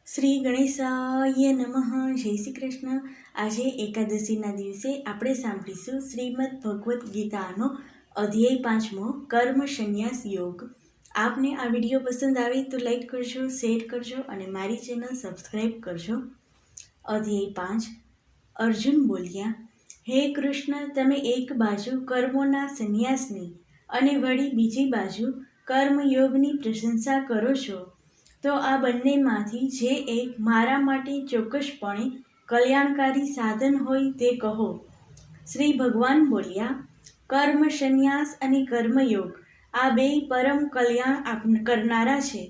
શ્રી ગણેશાય નમઃ. જય શ્રી કૃષ્ણ. આજે એકાદશીના દિવસે આપણે સાંભળીશું શ્રીમદ ભગવદ્ ગીતાનો અધ્યાય 5મો કર્મ સંન્યાસ યોગ. આપને આ વિડીયો પસંદ આવે તો લાઈક કરજો, શેર કરજો અને મારી ચેનલ સબસ્ક્રાઈબ કરજો. અધ્યાય 5. અર્જુન બોલ્યા, હે કૃષ્ણ, તમે એક બાજુ કર્મોના સંન્યાસની અને વળી બીજી બાજુ કર્મયોગની પ્રશંસા કરો છો, તો આ બંનેમાંથી જે એક મારા માટે ચોક્કસપણે કલ્યાણકારી સાધન હોય તે કહો. શ્રી ભગવાન બોલ્યા, કર્મ સંન્યાસ અને કર્મયોગ આ બે પરમ કલ્યાણ કરનારા છે,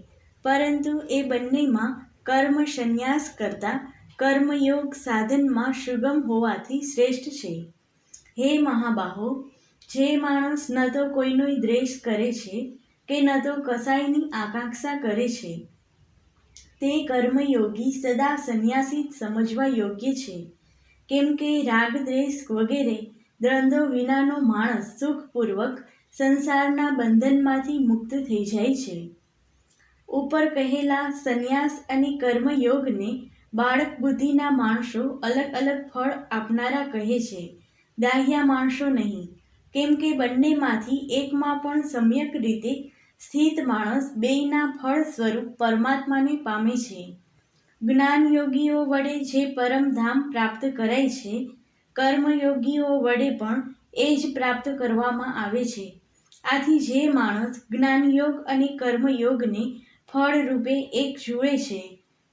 પરંતુ એ બંનેમાં કર્મ સંન્યાસ કરતાં કર્મયોગ સાધનમાં સુગમ હોવાથી શ્રેષ્ઠ છે. હે મહાબાહો, જે માણસ ન તો કોઈનો દ્વેષ કરે છે કે ન તો કસાયની આકાંક્ષા કરે છે, તે કર્મયોગી સદા સંન્યાસિત સમજવા યોગ્ય છે. કેમ કે રાગ દ્વેષ વગેરે દ્વંદ્વો વિનાનો માણસ સુખપૂર્વક સંસારના બંધનમાંથી મુક્ત થઈ જાય છે. ઉપર કહેલા સંન્યાસ અને કર્મયોગને બાળક બુદ્ધિના માણસો અલગ અલગ ફળ આપનારા કહે છે, દાહ્યા માણસો નહીં. કેમ કે બંનેમાંથી એકમાં પણ સમ્યક રીતે સ્થિત માણસ બેયના ફળ સ્વરૂપ પરમાત્માને પામે છે. જ્ઞાનયોગીઓ વડે જે પરમધામ પ્રાપ્ત કરાય છે, કર્મયોગીઓ વડે પણ એ જ પ્રાપ્ત કરવામાં આવે છે. આથી જે માણસ જ્ઞાનયોગ અને કર્મયોગને ફળ રૂપે એક જુએ છે,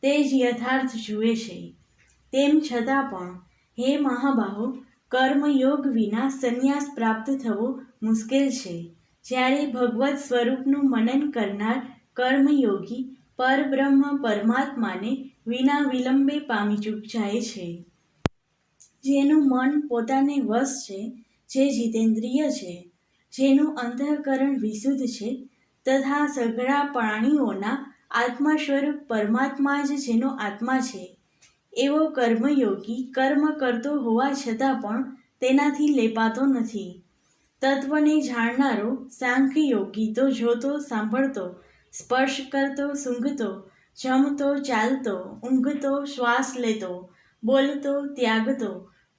તે જ યથાર્થ જુએ છે. તેમ છતાં પણ, હે મહાબાહો, કર્મયોગ વિના સંન્યાસ પ્રાપ્ત થવો મુશ્કેલ છે. જ્યારે ભગવત સ્વરૂપનું મનન કરનાર કર્મયોગી પરબ્રહ્મ પરમાત્માને વિના વિલંબે પામી જાય છે. જેનું મન પોતાને વશ છે, જે જીતેન્દ્રિય છે, જેનું અંતઃકરણ વિશુદ્ધ છે, તથા સઘળા પ્રાણીઓના આત્મા સ્વરૂપ પરમાત્મા જ જેનો આત્મા છે, એવો કર્મયોગી કર્મ કરતો હોવા છતાં પણ તેનાથી લેપાતો નથી. તત્વને જાણનારો સાંખ્યયોગી તો જોતો, સાંભળતો, સ્પર્શ કરતો, સૂંઘતો, જમતો, ચાલતો, ઊંઘતો, શ્વાસ લેતો, બોલતો, ત્યાગતો,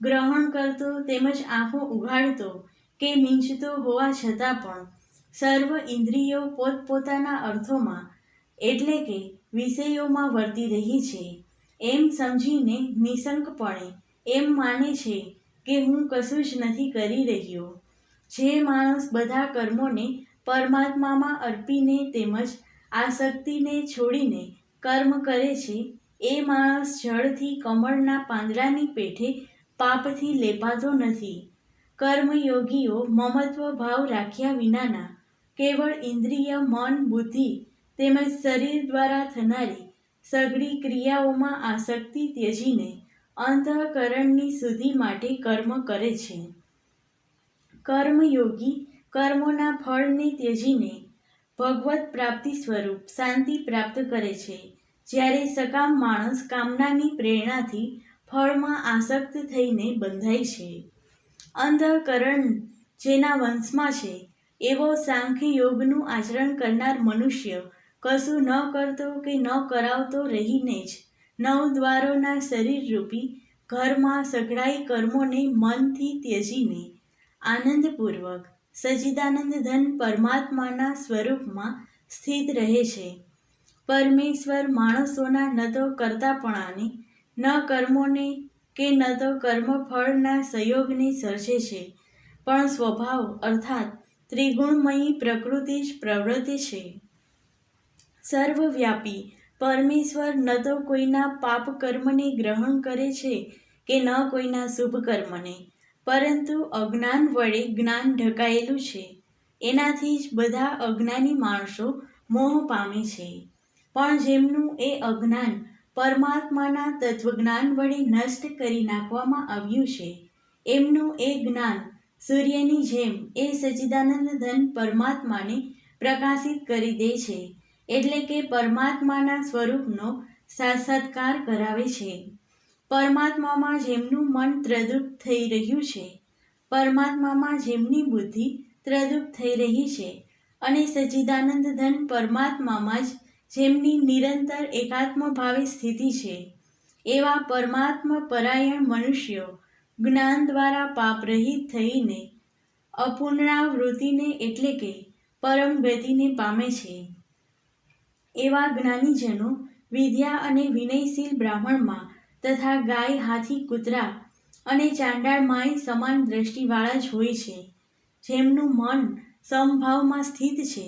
ગ્રહણ કરતો તેમજ આંખો ઉઘાડતો કે મીંચતો હોવા છતાં પણ સર્વ ઇન્દ્રિયો પોતપોતાના અર્થોમાં એટલે કે વિષયોમાં વર્તી રહી છે, એમ સમજીને નિશંકપણે એમ માને છે કે હું કશું જ નથી કરી રહ્યો. જે માણસ બધા કર્મોને પરમાત્મામાં અર્પીને તેમજ આસક્તિને છોડીને કર્મ કરે છે, એ માણસ જળથી કમળના પાંદડાની પેઠે પાપથી લેપાતો નથી. કર્મયોગીઓ મમત્વ ભાવ રાખ્યા વિનાના કેવળ ઇન્દ્રિય, મન, બુદ્ધિ તેમજ શરીર દ્વારા થનારી સઘળી ક્રિયાઓમાં આસક્તિ ત્યજીને અંતઃકરણની શુદ્ધિ માટે કર્મ કરે છે. કર્મયોગી કર્મોના ફળને ત્યજીને ભગવત પ્રાપ્તિ સ્વરૂપ શાંતિ પ્રાપ્ત કરે છે. જ્યારે સકામ માણસ કામનાની પ્રેરણાથી ફળમાં આસક્ત થઈને બંધાય છે. અંતઃકરણ જેના વંશમાં છે, એવો સાંખ્યયોગનું આચરણ કરનાર મનુષ્ય કશું ન કરતો કે ન કરાવતો રહીને જ 9 દ્વારોના શરીરરૂપી ઘરમાં સઘળાઈ કર્મોને મનથી ત્યજીને આનંદપૂર્વક સચ્ચિદાનંદ ઘન પરમાત્માના સ્વરૂપમાં સ્થિત રહે છે. પરમેશ્વર માણસોના ન તો કર્તાપણાને, ન કર્મોને કે ન તો કર્મફળના સંયોગને સર્જે છે, પણ સ્વભાવ અર્થાત ત્રિગુણમયી પ્રકૃતિ જ પ્રવર્તે છે. સર્વવ્યાપી પરમેશ્વર ન તો કોઈના પાપ કર્મને ગ્રહણ કરે છે કે ન કોઈના શુભ કર્મને, પરંતુ અજ્ઞાન વડે જ્ઞાન ઢંકાયેલું છે. એનાથી જ બધા અજ્ઞાની માણસો મોહ પામે છે. પણ જેમનું એ અજ્ઞાન પરમાત્માના તત્વજ્ઞાન વડે નષ્ટ કરી નાખવામાં આવ્યું છે, એમનું એ જ્ઞાન સૂર્યની જેમ એ સચ્ચિદાનંદ ઘન પરમાત્માને પ્રકાશિત કરી દે છે, એટલે કે પરમાત્માના સ્વરૂપનો સાક્ષાત્કાર કરાવે છે. પરમાત્મામાં જેમનું મન ત્રદુપ થઈ રહ્યું છે, પરમાત્મામાં જેમની બુદ્ધિ ત્રદુપ થઈ રહી છે, અને સચ્ચિદાનંદ ઘન પરમાત્મામાં જ જેમની નિરંતર એકાત્મ ભાવે સ્થિતિ છે, એવા પરમાત્મા પરાયણ મનુષ્યો જ્ઞાન દ્વારા પાપરહિત થઈને અપુનરાવૃત્તિને એટલે કે પરમ ગતિને પામે છે. એવા જ્ઞાનીજનો વિદ્યા અને વિનયશીલ બ્રાહ્મણમાં તથા ગાય, હાથી, કૂતરા અને ચાંડાળ માય સમાન દ્રષ્ટિવાળા જ હોય છે. જેમનું મન સમભાવમાં સ્થિત છે,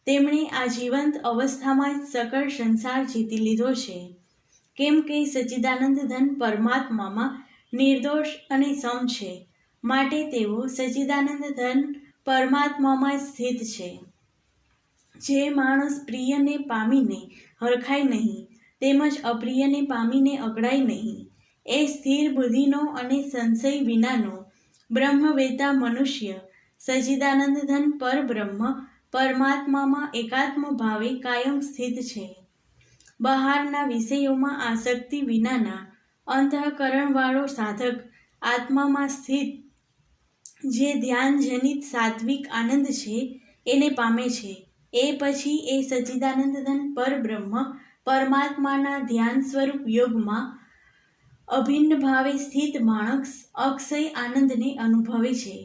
તેમણે આ જીવંત અવસ્થામાં જ સકળ સંસાર જીતી લીધો છે. કેમ કે સચ્ચિદાનંદ ઘન પરમાત્મામાં નિર્દોષ અને સમ છે, માટે તેઓ સચ્ચિદાનંદ ઘન પરમાત્મામાં જ સ્થિત છે. જે માણસ પ્રિયને પામીને હરખાય નહીં, તેમજ અપ્રિયને પામીને અકળાય નહીં, એ સ્થિર બુદ્ધિનો અને સંશય વિનાનો બ્રહ્મવેત્તા મનુષ્ય સચ્ચિદાનંદ ઘન પરબ્રહ્મ પરમાત્મામાં એકાત્મ ભાવે કાયમ સ્થિત છે. બહારના વિષયોમાં આસક્તિ વિનાના અંતઃકરણવાળો સાધક આત્મામાં સ્થિત જે ધ્યાનજનિત સાત્વિક આનંદ છે એને પામે છે. એ પછી એ સચ્ચિદાનંદ ઘન પરબ્રહ્મ પરમાત્માના ધ્યાન સ્વરૂપ યોગમાં અભિન્ન ભાવે સ્થિત માણસ અક્ષય આનંદને અનુભવે છે.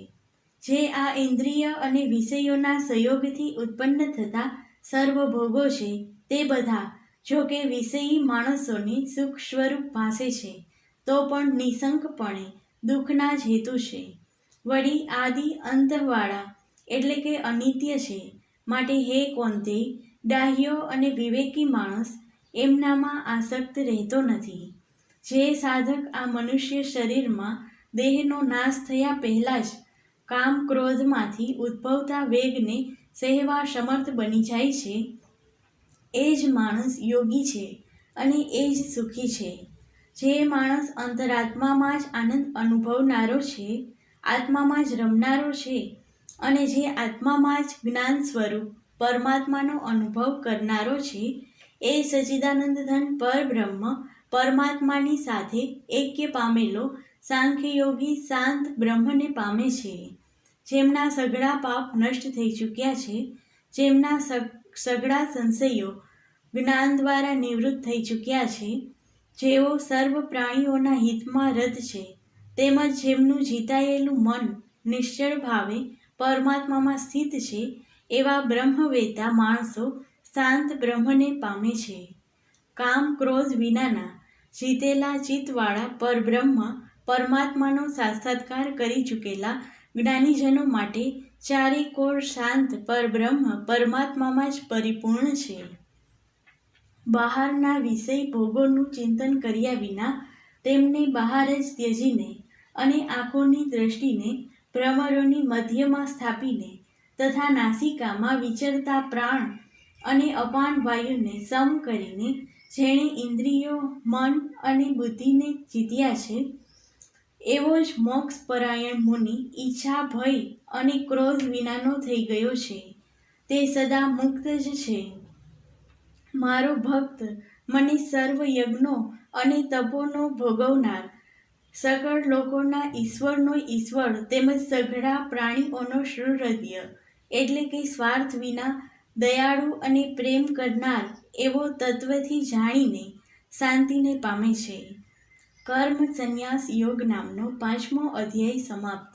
જે આ ઇન્દ્રિય અને વિષયોના સંયોગથી ઉત્પન્ન થતા સર્વ ભોગો છે, તે બધા જો કે વિષયી માણસોને સુખ સ્વરૂપ ભાસે છે, તો પણ નિશંકપણે દુઃખના જ હેતુ છે. વળી આદિ અંતવાળા એટલે કે અનિત્ય છે, માટે હે કૌંતેય, ડાહ્યો અને વિવેકી માણસ એમનામાં આસક્ત રહેતો નથી. જે સાધક આ મનુષ્ય શરીરમાં દેહનો નાશ થયા પહેલાં જ કામ ક્રોધમાંથી ઉદ્ભવતા વેગને સહેવા સમર્થ બની જાય છે, એ જ માણસ યોગી છે અને એ જ સુખી છે. જે માણસ અંતરાત્મામાં જ આનંદ અનુભવનારો છે, આત્મામાં જ રમનારો છે અને જે આત્મામાં જ જ્ઞાન સ્વરૂપ પરમાત્માનો અનુભવ કરનારો છે, એ સચ્ચિદાનંદ ઘન પરબ્રહ્મ પરમાત્માની સાથે એક્ય પામેલો સાંખ્યયોગી શાંત બ્રહ્મને પામે છે. જેમના સઘળા પાપ નષ્ટ થઈ ચૂક્યા છે, જેમના સઘળા સંશયો જ્ઞાન દ્વારા નિવૃત્ત થઈ ચૂક્યા છે, જેઓ સર્વ પ્રાણીઓના હિતમાં રત છે, તેમજ જેમનું જીતાયેલું મન નિશ્ચળ ભાવે પરમાત્મામાં સ્થિત છે, એવા બ્રહ્મવેત્તા માણસો શાંત બ્રહ્મને પામે છે. કામ ક્રોધ વિનાના જીતેલા ચિત્તવાળા પરબ્રહ્મ પરમાત્માનો સાક્ષાત્કાર કરી ચૂકેલા જ્ઞાનીજનો માટે ચારે કોર શાંત પરબ્રહ્મ પરમાત્મામાં જ પરિપૂર્ણ છે. બહારના વિષય ભોગોનું ચિંતન કર્યા વિના તેમને બહાર જ ત્યજીને અને આંખોની દ્રષ્ટિને ભ્રમરોની મધ્યમાં સ્થાપીને તથા નાસિકામાં વિચરતા પ્રાણ અને અપાન વાયુને સમ કરીને જેણે ઇન્દ્રિયો, મન અને બુદ્ધિને જીત્યા છે, એવો જ મોક્ષપરાયણ મુનિ ઈચ્છા, ભય અને ક્રોધ વિનાનો થઈ ગયો છે. તે સદા મુક્ત જ છે. મારો ભક્ત મને સર્વ યજ્ઞો અને તપોનો ભોગવનાર, સકળ લોકોના ઈશ્વરનો ઈશ્વર તેમજ સઘળા પ્રાણીઓનો સુહૃદય એટલે કે સ્વાર્થ વિના દયાળુ અને પ્રેમ કરનાર એવો તત્વથી જાણીને શાંતિને પામે છે. કર્મ સંન્યાસ યોગ નામનો 5મો અધ્યાય સમાપ્ત.